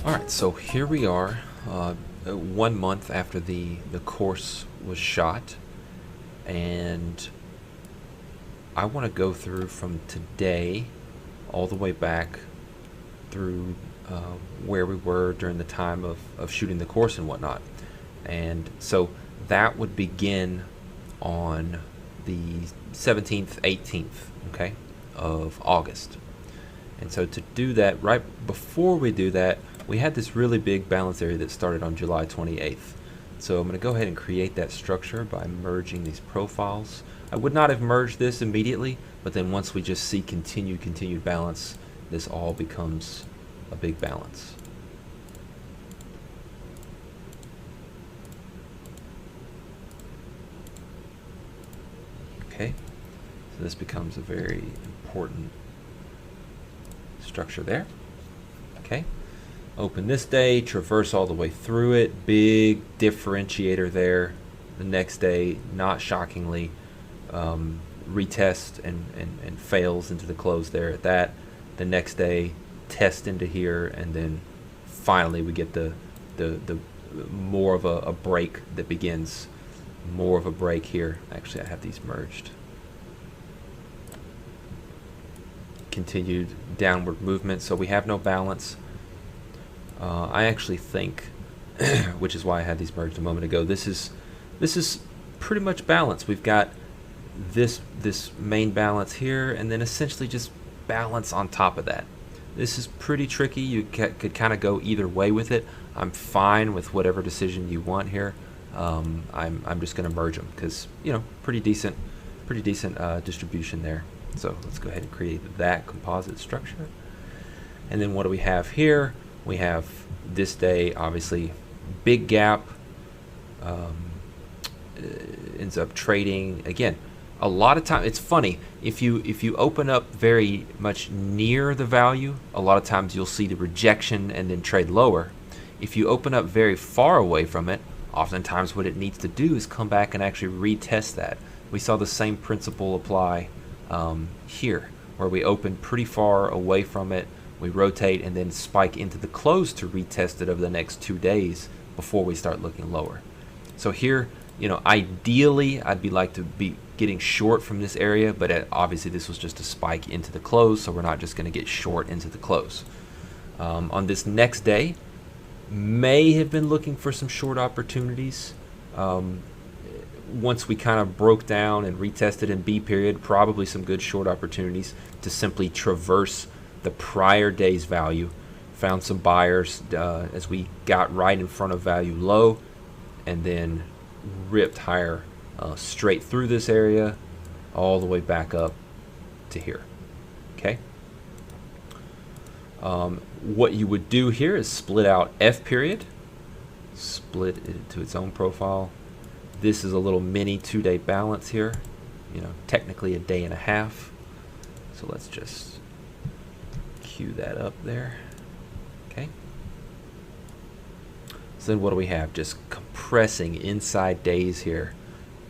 Alright, so here we are, 1 month after the course was shot, and I want to go through from today all the way back through where we were during the time of shooting the course and whatnot. And so that would begin on the 17th, 18th, okay, of August. And so to do that, right before we do that, we had this really big balance area that started on July 28th. So I'm going to go ahead and create that structure by merging these profiles. I would not have merged this immediately, but then once we just see continued balance, this all becomes a big balance. Okay, so this becomes a very important structure there. Okay, open this day, traverse all the way through it, big differentiator there. The next day, not shockingly, retest and fails into the close there at that. The next day, test into here, and then finally we get the more of a break that begins. More of a break here. Actually, I have these merged. Continued downward movement, so we have no balance. I actually think, which is why I had these merged a moment ago, this is pretty much balanced. We've got this main balance here, and then essentially just balance on top of that. This is pretty tricky. You could kind of go either way with it. I'm fine with whatever decision you want here. I'm just going to merge them because, you know, pretty decent distribution there. So let's go ahead and create that composite structure. And then what do we have here? We have this day, obviously, big gap, ends up trading again. A lot of time, it's funny, if you open up very much near the value, a lot of times you'll see the rejection and then trade lower. If you open up very far away from it, oftentimes what it needs to do is come back and actually retest that. We saw the same principle apply here, where we open pretty far away from it, we rotate and then spike into the close to retest it over the next 2 days before we start looking lower. So here, you know, ideally I'd like to be getting short from this area, but obviously this was just a spike into the close, so we're not just going to get short into the close. On this next day, may have been looking for some short opportunities. Once we kind of broke down and retested in B period, probably some good short opportunities to simply traverse the prior day's value. Found some buyers as we got right in front of value low, and then ripped higher straight through this area all the way back up to here. Okay. What you would do here is split out F period, split it into its own profile. This is a little mini 2-day balance here, you know, technically a day and a half. So let's just cue that up there. Okay. So then what do we have? Just compressing inside days here.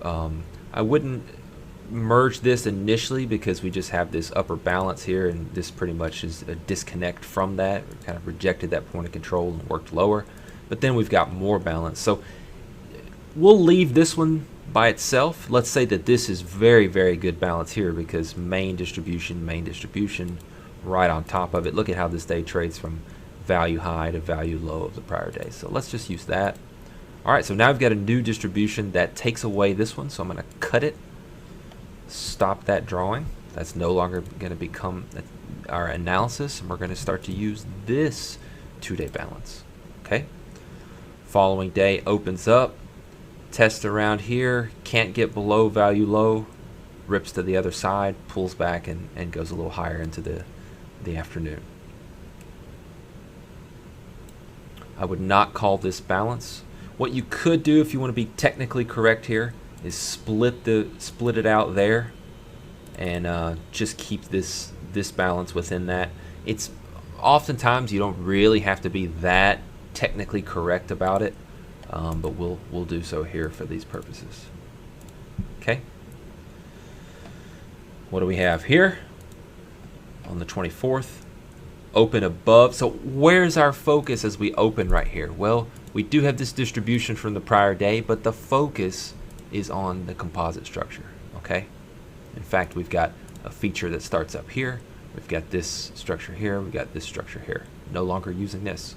I wouldn't merge this initially because we just have this upper balance here, and this pretty much is a disconnect from that. We kind of rejected that point of control and worked lower, but then we've got more balance. So we'll leave this one by itself. Let's say that this is very good balance here because main distribution right on top of it. Look at how this day trades from value high to value low of the prior day. So let's just use that. All right, so now I've got a new distribution that takes away this one, so I'm going to cut it, stop that drawing. That's no longer going to become our analysis, and we're going to start to use this 2-day balance. Okay. Following day opens up, test around here, can't get below value low, rips to the other side, pulls back and goes a little higher into the afternoon. I would not call this balance. What you could do if you want to be technically correct here is split it out there and just keep this balance within that. It's oftentimes you don't really have to be that technically correct about it, but we'll do so here for these purposes. Okay. What do we have here? On the 24th, open above. So where's our focus as we open right here? Well, we do have this distribution from the prior day, but the focus is on the composite structure, okay? In fact, we've got a feature that starts up here. We've got this structure here. We've got this structure here. No longer using this.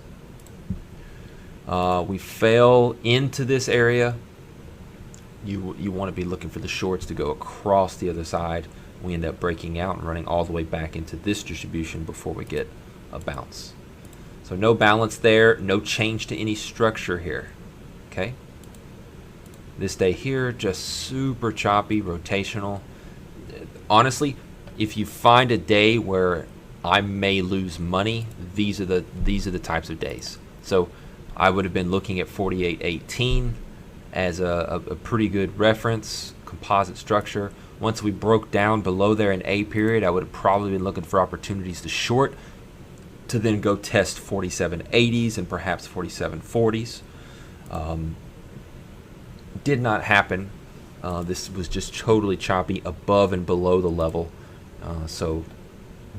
We fail into this area. You want to be looking for the shorts to go across the other side. We end up breaking out and running all the way back into this distribution before we get a bounce. So no balance there, no change to any structure here, okay? This day here, just super choppy, rotational. Honestly, if you find a day where I may lose money, these are the types of days. So I would have been looking at 48.18 as a pretty good reference, composite structure. Once we broke down below there in A period, I would have probably been looking for opportunities to short, to then go test 47.80s and perhaps 47.40s. Did not happen. This was just totally choppy above and below the level. So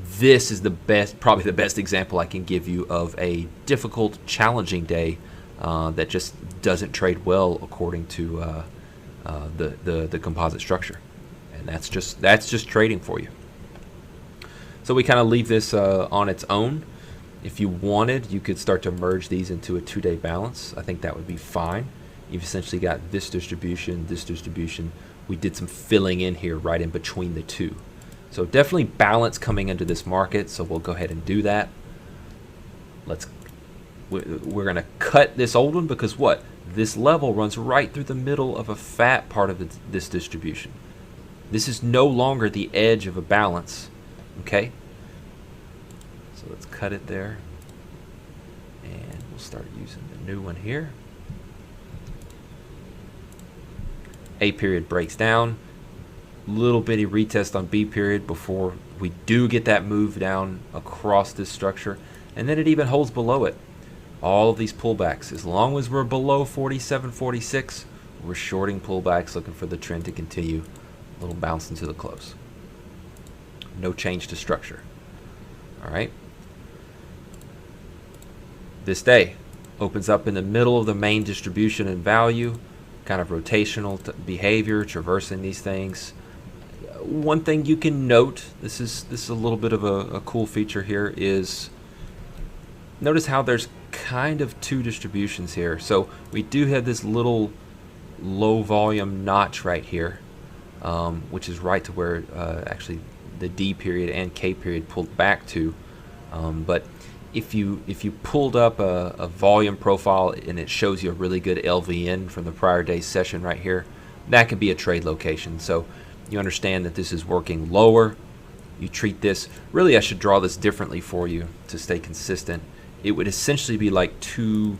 this is the best, probably the best example I can give you of a difficult, challenging day that just doesn't trade well according to the composite structure. And that's just trading for you. So we kind of leave this on its own. If you wanted, you could start to merge these into a 2-day balance. I think that would be fine. You've essentially got this distribution, this distribution. We did some filling in here right in between the two. So definitely balance coming into this market, so we'll go ahead and do that. We're going to cut this old one because what? This level runs right through the middle of a fat part of this distribution. This is no longer the edge of a balance, okay? So let's cut it there. And we'll start using the new one here. A period breaks down. Little bitty retest on B period before we do get that move down across this structure. And then it even holds below it. All of these pullbacks, as long as we're below 47.46, we're shorting pullbacks, looking for the trend to continue. A little bounce into the close. No change to structure. All right. This day opens up in the middle of the main distribution and value, kind of rotational behavior, traversing these things. One thing you can note, this is a little bit of a cool feature here, is notice how there's kind of two distributions here. So we do have this little low volume notch right here, which is right to where actually the D period and K period pulled back to. But if you pulled up a volume profile and it shows you a really good LVN from the prior day's session right here, that could be a trade location. So you understand that this is working lower. You treat this, really I should draw this differently for you to stay consistent. It would essentially be like two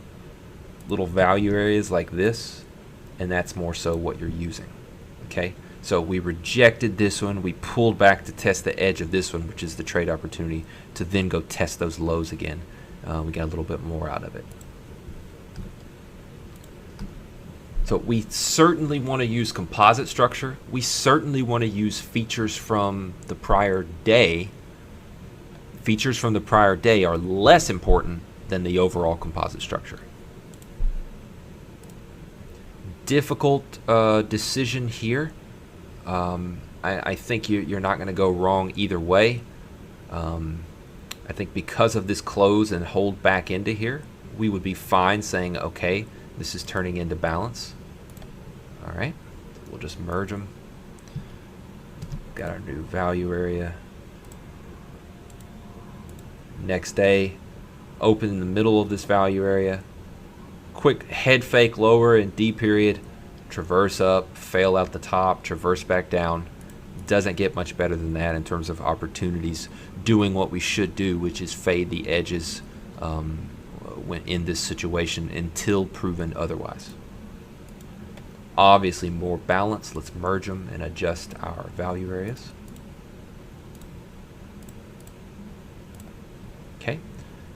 little value areas like this, and that's more so what you're using, okay? So we rejected this one, we pulled back to test the edge of this one, which is the trade opportunity, to then go test those lows again. We got a little bit more out of it. So we certainly want to use composite structure. We certainly want to use features from the prior day. Features from the prior day are less important than the overall composite structure. Difficult decision here. I think you're not going to go wrong either way. I think because of this close and hold back into here, we would be fine saying, okay, this is turning into balance. All right, we'll just merge them. Got our new value area. Next day, open in the middle of this value area. Quick head fake lower in D period. Traverse up, fail out the top, traverse back down. Doesn't get much better than that in terms of opportunities doing what we should do, which is fade the edges when in this situation until proven otherwise. Obviously more balance. Let's merge them and adjust our value areas. Okay.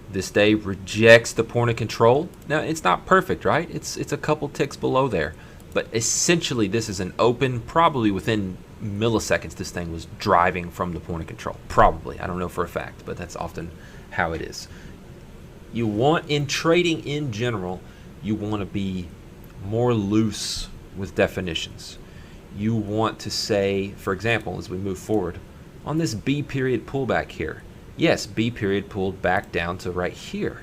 This day rejects the point of control. Now it's not perfect, right? It's a couple ticks below there. But essentially this is an open, probably within milliseconds this thing was driving from the point of control. Probably. I don't know for a fact, but that's often how it is. You want, in trading in general, you want to be more loose with definitions. You want to say, for example, as we move forward, on this B period pullback here, yes, B period pulled back down to right here.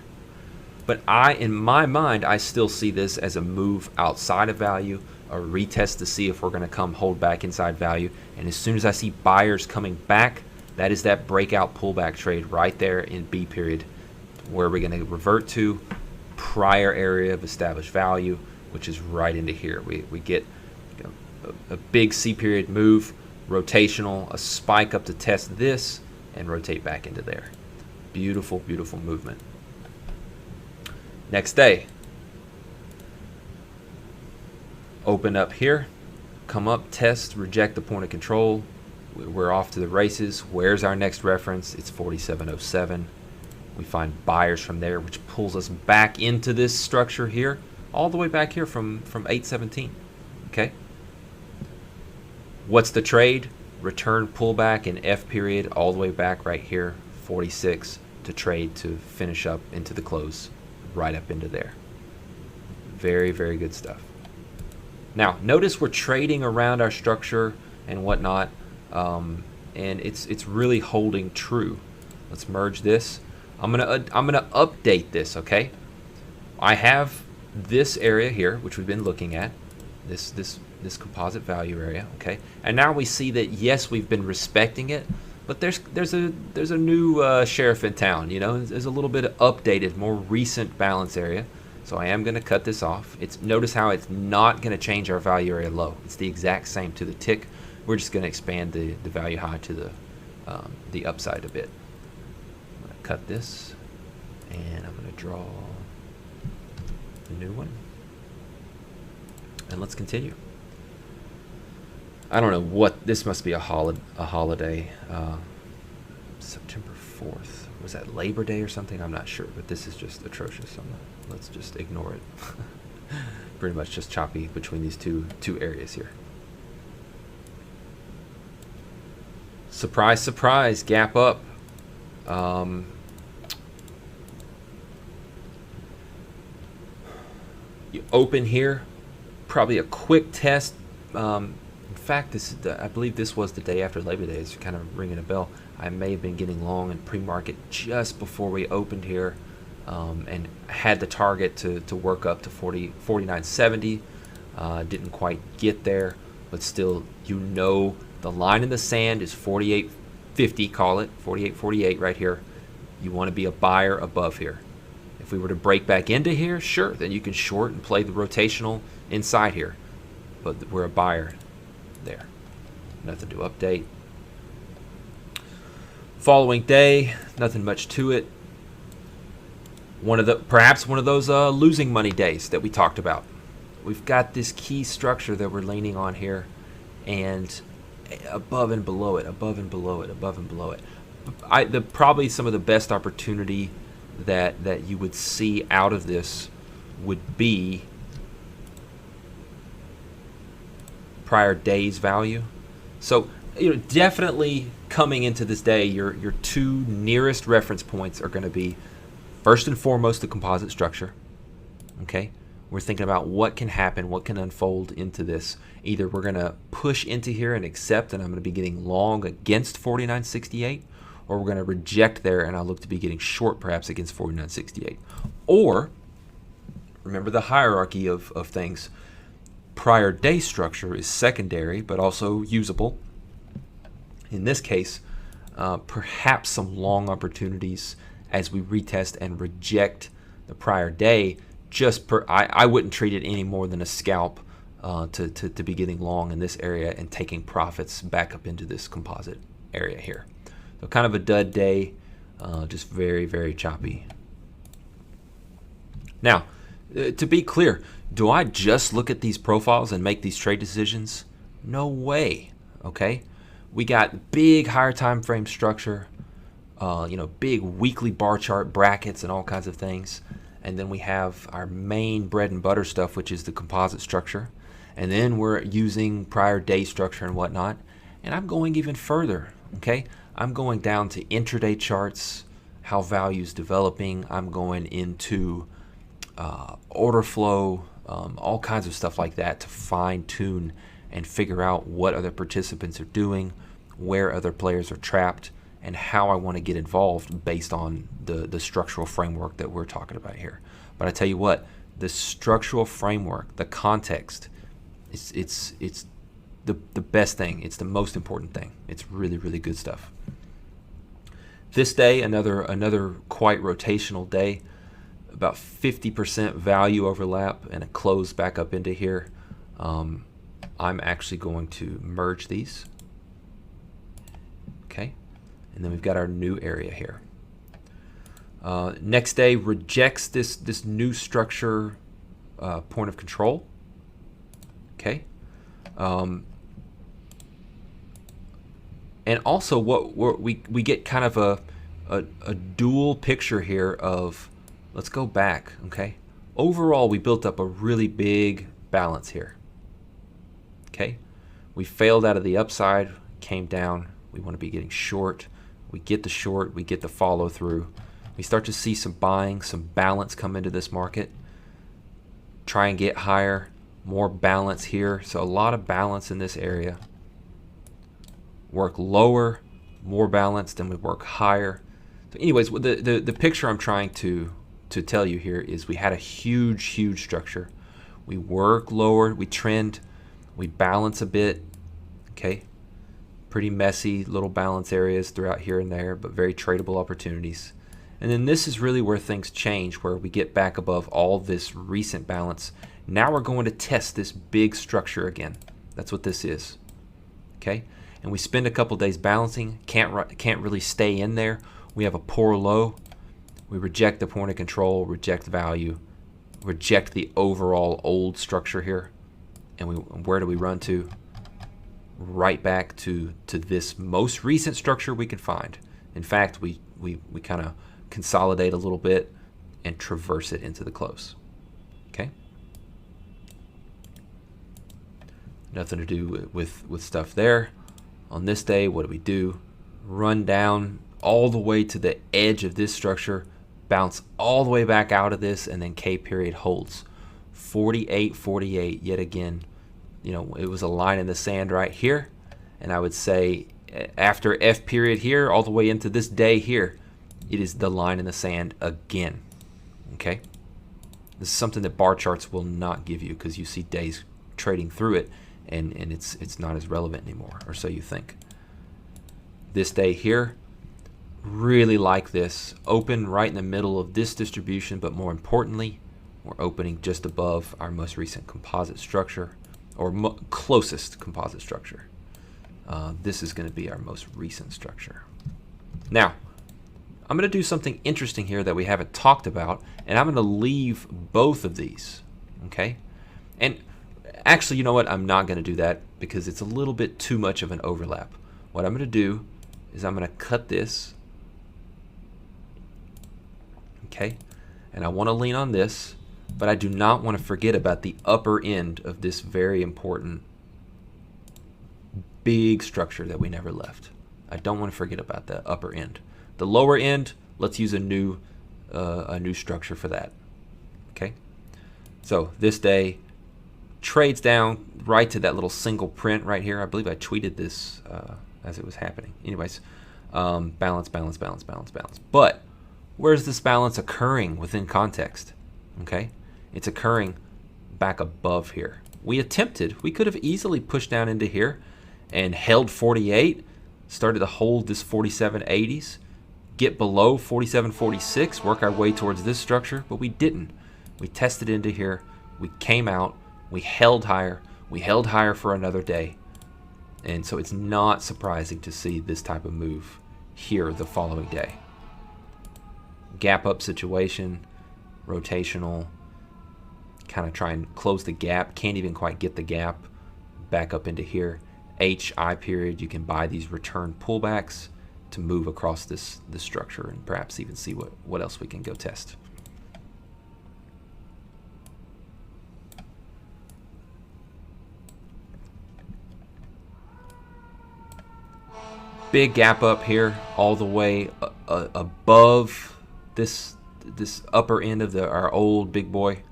But in my mind, I still see this as a move outside of value, a retest to see if we're going to come hold back inside value. And as soon as I see buyers coming back, that is that breakout pullback trade right there in B period, where we're going to revert to prior area of established value, which is right into here. We get a big C period move, rotational, a spike up to test this, and rotate back into there. Beautiful, beautiful movement. Next day, open up here, come up, test, reject the point of control. We're off to the races. Where's our next reference? It's 4707. We find buyers from there, which pulls us back into this structure here, all the way back here from 817. Okay. What's the trade? Return pullback in F period all the way back right here, 46, to trade to finish up into the close, right up into there. Very, very good stuff. Now, notice we're trading around our structure and whatnot, and it's really holding true. Let's merge this. I'm gonna update this. Okay, I have this area here, which we've been looking at, this composite value area. Okay, and now we see that yes, we've been respecting it, but there's a new sheriff in town. You know, there's a little bit of updated, more recent balance area. So I am going to cut this off. Notice how it's not going to change our value area low. It's the exact same to the tick. We're just going to expand the value high to the upside a bit. I'm going to cut this, and I'm going to draw a new one. And let's continue. I don't know what this must be a holiday. September 4th. Was that Labor Day or something? I'm not sure, but this is just atrocious. Let's just ignore it. Pretty much just choppy between these two areas here. Surprise, surprise, gap up. You open here, probably a quick test. In fact, I believe this was the day after Labor Day. It's kind of ringing a bell. I may have been getting long in pre-market just before we opened here, and had the target to work up to 49.70. Didn't quite get there, but still, the line in the sand is 48.50. Call it 48.48 right here. You want to be a buyer above here. If we were to break back into here, sure, then you can short and play the rotational inside here. But we're a buyer there. Nothing to update. Following day, nothing much to it. Perhaps one of those losing money days that we talked about. We've got this key structure that we're leaning on here, and above and below it, above and below it, above and below it. Probably some of the best opportunity that you would see out of this would be prior day's value. So definitely coming into this day, your two nearest reference points are going to be first and foremost the composite structure. Okay, we're thinking about what can happen, what can unfold into this. Either we're going to push into here and accept, and I'm going to be getting long against 49.68, or we're going to reject there and I'll look to be getting short perhaps against 49.68. Or remember the hierarchy of things. Prior day structure is secondary but also usable. In this case, perhaps some long opportunities as we retest and reject the prior day. I wouldn't treat it any more than a scalp to be getting long in this area and taking profits back up into this composite area here. So kind of a dud day, just very, very choppy. Now, to be clear, do I just look at these profiles and make these trade decisions? No way. Okay, we got big higher time frame structure, big weekly bar chart brackets and all kinds of things, and then we have our main bread and butter stuff, which is the composite structure, and then we're using prior day structure and whatnot, And I'm going even further, okay? I'm going down to intraday charts, how value is developing. I'm going into order flow, all kinds of stuff like that to fine tune and figure out what other participants are doing, where other players are trapped, and how I want to get involved based on the structural framework that we're talking about here. But I tell you what, the structural framework, the context, it's the best thing. It's the most important thing. It's really, really good stuff. This day, another quite rotational day, about 50% value overlap and a close back up into here. I'm actually going to merge these. Okay, and then we've got our new area here. Next day rejects this new structure point of control. Okay. And also we get kind of a dual picture here of, let's go back, okay? Overall, we built up a really big balance here. Okay? We failed out of the upside, came down. We want to be getting short. We get the short, we get the follow through. We start to see some buying, some balance come into this market. Try and get higher, more balance here. So a lot of balance in this area. Work lower, more balance, then we work higher. So anyways, the picture I'm trying to tell you here is we had a huge structure. We work lower, we trend, we balance a bit, okay? Pretty messy little balance areas throughout here and there, but very tradable opportunities. And then this is really where things change, where we get back above all this recent balance. Now we're going to test this big structure again. That's what this is, okay? And we spend a couple days balancing, can't really stay in there. We have a poor low. We reject the point of control, reject value, reject the overall old structure here. And where do we run to? Right back to this most recent structure we can find. In fact, we kind of consolidate a little bit and traverse it into the close. Okay? Nothing to do with stuff there. On this day, what do? Run down all the way to the edge of this structure, bounce all the way back out of this, and then K period holds. 48.48 yet again. You know, it was a line in the sand right here, and I would say after F period here, all the way into this day here, it is the line in the sand again. Okay? This is something that bar charts will not give you, because you see days trading through it, and it's not as relevant anymore, or so you think. This day here, really like this. Open right in the middle of this distribution, but more importantly, we're opening just above our most recent composite structure, or closest composite structure. This is going to be our most recent structure. Now, I'm going to do something interesting here that we haven't talked about, and I'm going to leave both of these, okay? And actually, you know what? I'm not going to do that because it's a little bit too much of an overlap. What I'm going to do is I'm going to cut this, okay? And I want to lean on this, but I do not want to forget about the upper end of this very important big structure that we never left. I don't want to forget about the upper end. The lower end, let's use a new structure for that. Okay? So this day trades down right to that little single print right here. I believe I tweeted this as it was happening. Anyways, balance. But where's this balance occurring within context? Okay? It's occurring back above here. We could have easily pushed down into here and held 48, started to hold this 47.80s, get below 47.46, work our way towards this structure, but we didn't. We tested into here, we came out, we held higher for another day. And so it's not surprising to see this type of move here the following day. Gap up situation, rotational, kind of try and close the gap, can't even quite get the gap, back up into here. HI period, you can buy these return pullbacks to move across this structure and perhaps even see what else we can go test. Big gap up here, all the way above this upper end of our old big boy.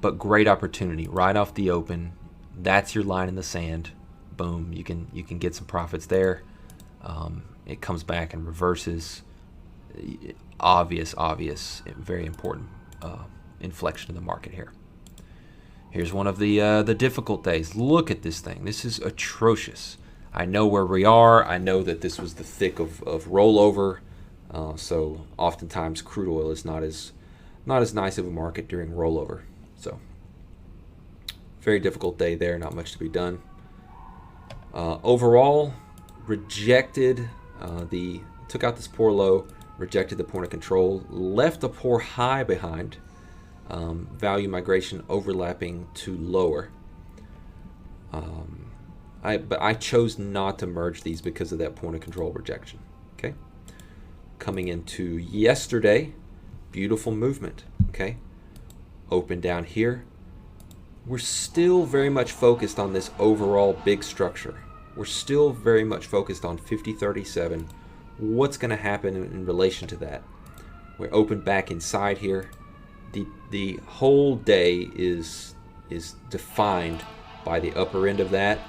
But great opportunity right off the open. That's your line in the sand. Boom, you can get some profits there. It comes back and reverses. Obvious, very important inflection in the market here. Here's one of the difficult days. Look at this thing. This is atrocious. I know where we are. I know that this was the thick of rollover. So oftentimes crude oil is not as nice of a market during rollover. So very difficult day there. Not much to be done. Overall, rejected took out this poor low, rejected the point of control, left a poor high behind. Value migration overlapping to lower. But I chose not to merge these because of that point of control rejection. Okay. Coming into yesterday, beautiful movement. Okay. Open down here. We're still very much focused on this overall big structure. We're still very much focused on 5037. What's going to happen in relation to that? We're open back inside here. The whole day is defined by the upper end of that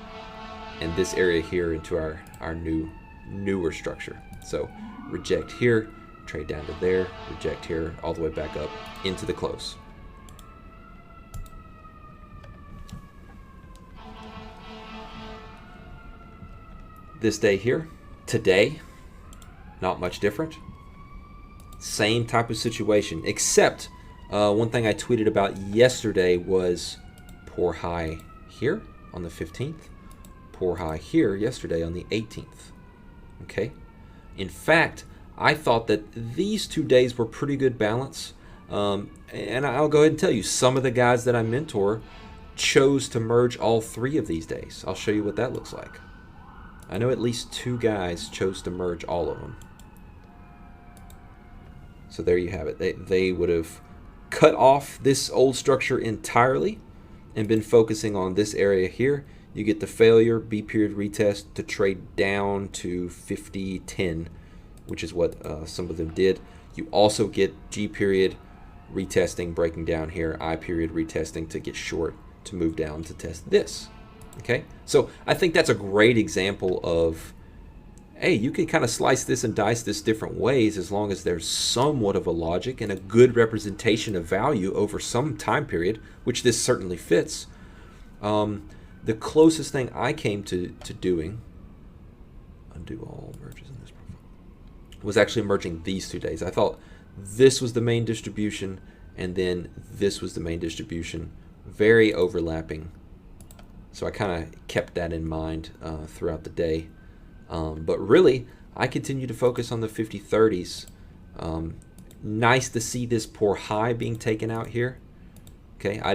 and this area here into our newer structure. So reject here, trade down to there, reject here, all the way back up into the close. This day here, today, not much different. Same type of situation, except one thing I tweeted about yesterday was poor high here on the 15th, poor high here yesterday on the 18th. Okay. In fact, I thought that these 2 days were pretty good balance. And I'll go ahead and tell you, some of the guys that I mentor chose to merge all 3 of these days. I'll show you what that looks like. I know at least 2 guys chose to merge all of them. So there you have it. They would have cut off this old structure entirely and been focusing on this area here. You get the failure, B period retest to trade down to 50.10, which is what some of them did. You also get G period retesting, breaking down here, I period retesting to get short to move down to test this. Okay, so I think that's a great example of, hey, you can kind of slice this and dice this different ways as long as there's somewhat of a logic and a good representation of value over some time period, which this certainly fits. The closest thing I came to doing, undo all merges in this profile, was actually merging these 2 days. I thought this was the main distribution and then this was the main distribution, very overlapping. So I kind of kept that in mind throughout the day. But really, I continue to focus on the 50-30s. Nice to see this poor high being taken out here. Okay, I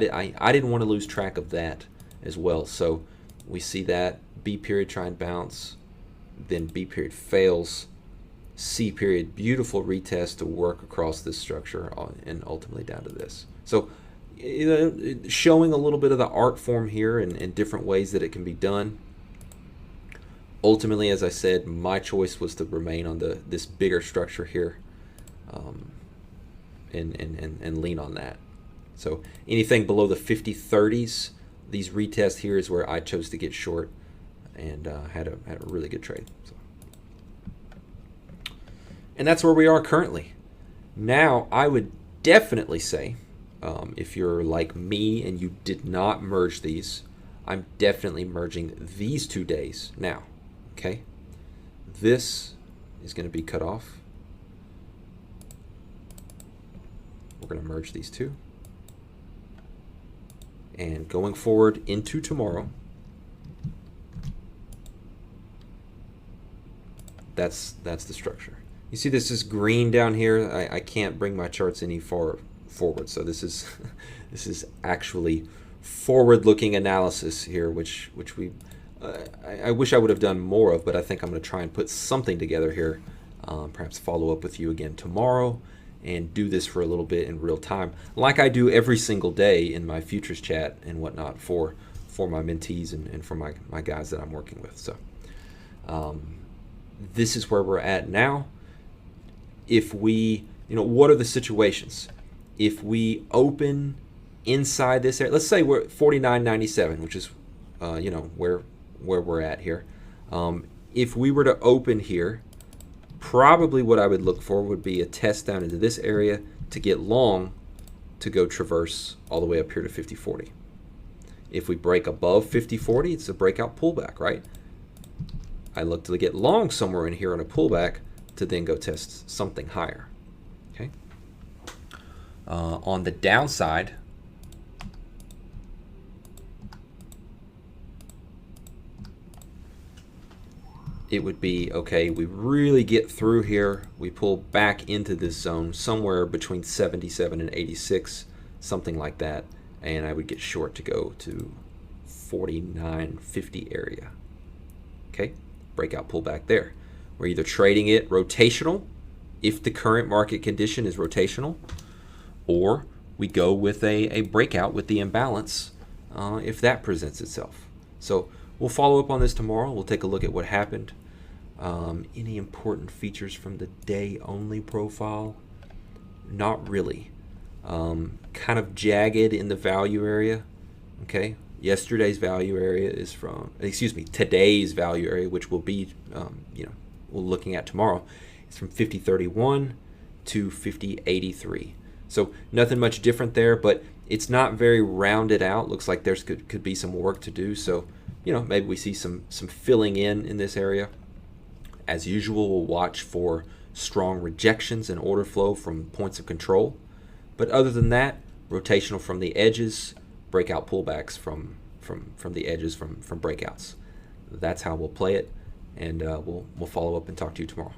didn't want to lose track of that as well. So we see that B period try and bounce, then B period fails, C period, beautiful retest to work across this structure and ultimately down to this. So showing a little bit of the art form here and different ways that it can be done. Ultimately, as I said, my choice was to remain on this bigger structure here and lean on that. So anything below the 50-30s, these retests here is where I chose to get short and had a really good trade. So. And that's where we are currently. Now, I would definitely say, if you're like me and you did not merge these, I'm definitely merging these 2 days now. Okay, this is going to be cut off. We're going to merge these 2. And going forward into tomorrow, that's the structure. You see this is green down here. I can't bring my charts any far forward, so this is this is actually forward-looking analysis here, which we I wish I would have done more of, but I think I'm going to try and put something together here. Perhaps follow up with you again tomorrow and do this for a little bit in real time, like I do every single day in my futures chat and whatnot for my mentees and for my guys that I'm working with. So this is where we're at now. If we, what are the situations? If we open inside this area, let's say we're at 49.97, which is, where we're at here. If we were to open here, probably what I would look for would be a test down into this area to get long to go traverse all the way up here to 50.40. If we break above 50.40, it's a breakout pullback, right? I look to get long somewhere in here on a pullback to then go test something higher. Okay. On the downside, it would be, okay, we really get through here, we pull back into this zone somewhere between 77 and 86, something like that, and I would get short to go to 49.50 area. Okay, breakout pullback there. We're either trading it rotational, if the current market condition is rotational, or we go with a breakout with the imbalance if that presents itself. So we'll follow up on this tomorrow. We'll take a look at what happened. Any important features from the day only profile? Not really. Kind of jagged in the value area. Okay, yesterday's value area is from, today's value area, which will be, we're looking at tomorrow. It's from 50.31 to 50.83. So nothing much different there, but it's not very rounded out. Looks like there's could be some work to do. So, maybe we see some filling in this area. As usual, we'll watch for strong rejections and order flow from points of control. But other than that, rotational from the edges, breakout pullbacks from the edges from breakouts. That's how we'll play it, and we'll follow up and talk to you tomorrow.